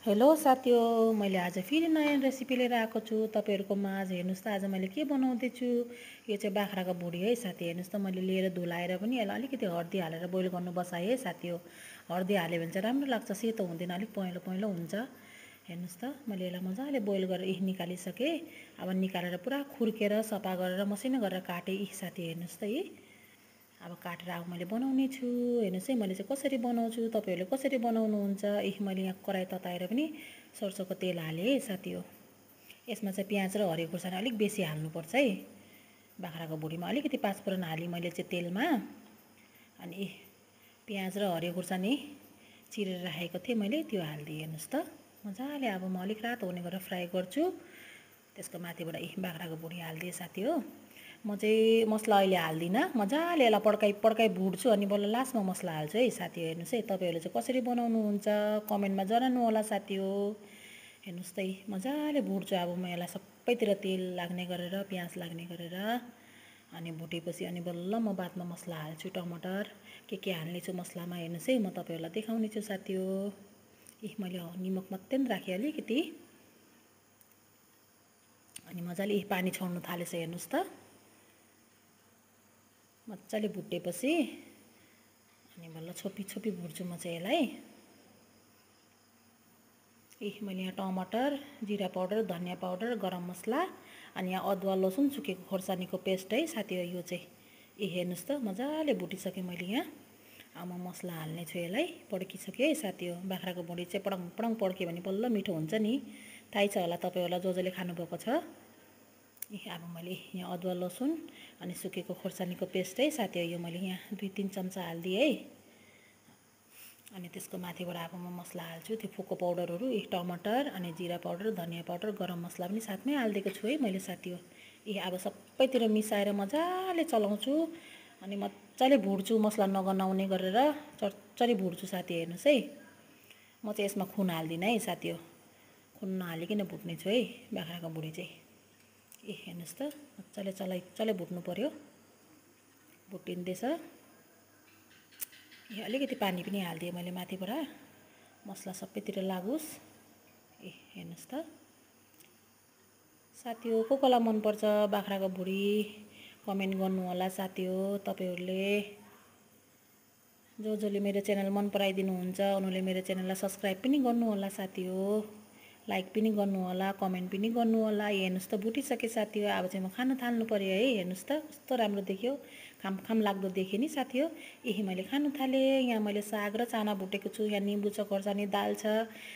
Hello साथीहरु, मैले आज फेरि नयाँ रेसिपी लिएर आएको छु तपाईहरुकोमा। आज हेर्नुस् त आज मैले के बनाउँदै छु। यो चाहिँ बाख्राको भुडी है साथी। हेर्नुस् त मैले लिएर धुलाएर पनि यसलाई अलिकति हर्दी हालेर बोइल गर्नु बसाए है साथी हो। हर्दी हाल्यो भने चाहिँ राम्रो लाग्छ, सेतो हुँदैन, अलिक पहेँलो पहेँलो हुन्छ। हेर्नुस् त मैले यसलाई मजाले बोइल गरेर निकालिसके। अब निकालेर पुरा खुर्केर सफा गरेर मसिनो गरेर काटे साथी। हेर्नुस् त अब काटेर अब मैले बनाउने छु। हेर्नुस् है मैले चाहिँ कसरी बनाउँछु, तपाईहरुले कसरी बनाउनुहुन्छ। मैले यहाँ कराई तताएर पनि सरसोको तेल हालेँ है साथी हो। यसमा चाहिँ प्याज र हरियो खुर्सानी अलिक बेसी हाल्नुपर्छ है। बाख्राको भुडीमा अलिकति पाँचफोरन हालेँ मैले चाहिँ तेलमा। अनि प्याज र हरियो खुर्सानी चिरेर राखेको थिएँ मैले, त्यो हालिदिएँ। हेर्नुस् त मजाले अब म अलिक रातो हुने गरेर फ्राई गर्छु। त्यसको माथिबाट बाख्राको भुडी हालिदिएँ साथी हो। म चाहिँ मसला अहिले हाल्दिनँ, मजाले यसलाई पड्काइ भुट्छु अनि बल्ल लास्टमा मसला हाल्छु है साथी। हेर्नुस् है तपाईहरुले चाहिँ कसरी बनाउनुहुन्छ कमेन्टमा जनाउनु होला साथी हो। हेर्नुस् त मजाले भुट्छु अब म यसलाई सबैतिर तेल लाग्ने गरेर प्याज लाग्ने गरेर। अनि भुटेपछि अनि बल्ल म बादमा मसला हाल्छु, टमाटर के हाल्ने छु मसलामा। हेर्नुस् है म तपाईहरुलाई देखाउने छु साथी हो। मैले निमक मात्रै राखेँ अलिकति। अनि मजाले पानी छोड्नु थालेछ। हेर्नुस् त मजाले भुटेपछि अनि बल्ल छोपी छोपी भुट्छु म चाहिँ यसलाई। मैले यहाँ टमाटर, जिरा पाउडर, धनिया पाउडर, गरम मसला अनि यहाँ अदुवा लसुन सुकेको खोर्सानीको पेस्ट है साथी हो। यो चाहिँ हेर्नुस् त मजाले भुटिसकेँ मैले यहाँ। अब म मसला हाल्ने छु। यसलाई पड्किसक्यो है साथी हो। बाख्राको भुडी चाहिँ पडङ पडङ पड्क्यो भने बल्ल मिठो हुन्छ नि, थाहै छ होला तपाईहरुलाई जसले खानुभएको छ। अब मैले यहाँ अदुवा लसुन अनि सुकेको खोर्सानीको पेस्ट है साथी हो। यो मैले यहाँ 2-3 चम्चा हालिदिएँ है। अनि त्यसको माथिबाट अब म मसला हाल्छु, त्यो फोको पाउडरहरू, टमाटर अनि जिरा पाउडर, धनिया पाउडर, गरम मसला पनि साथमै हालिदिएको छु है मैले साथी हो। अब सबैतिर मिसाएर मजाले चलाउँछु अनि मजाले भुट्छु मसला नगनाउने गरेर चरचरी भुट्छु साथी। हेर्नुस् है म चाहिँ यसमा खुन हाल्दिनँ है साथी हो। खुन नहालिकन भुट्ने छु है बाख्राको भुडी चाहिँ। हेर्नुस् त मजाले भुट्नु पर्यो। भुटिँदैछ। अलिकति पानी पनि हालिदिएँ मैले माथिबाट, मसला सबैतिर लागोस्। हेर्नुस् त साथी हो, कसलाई मनपर्छ बाख्राको भुडी कमेन्ट गर्नु होला साथी हो। तपाईहरुले जसले मेरो च्यानल मन पराइदिनुहुन्छ उनीहरूले मेरो च्यानललाई सब्स्क्राइब पनि गर्नु होला साथी हो। लाइक पनि गर्नु होला, कमेन्ट पनि गर्नु होला। हेर्नुस् त भुटिसके साथी हो। अब चाहिँ म खान थाल्नु पर्यो है। हेर्नुस् त कस्तो राम्रो देखियो, खाम लाग्दो देख्यो नि साथी हो। मैले खानु थालेँ। यहाँ मैले साग र चाना भुटेको छु, यहाँ निम्बु छ, खोर्सानी दाल छ,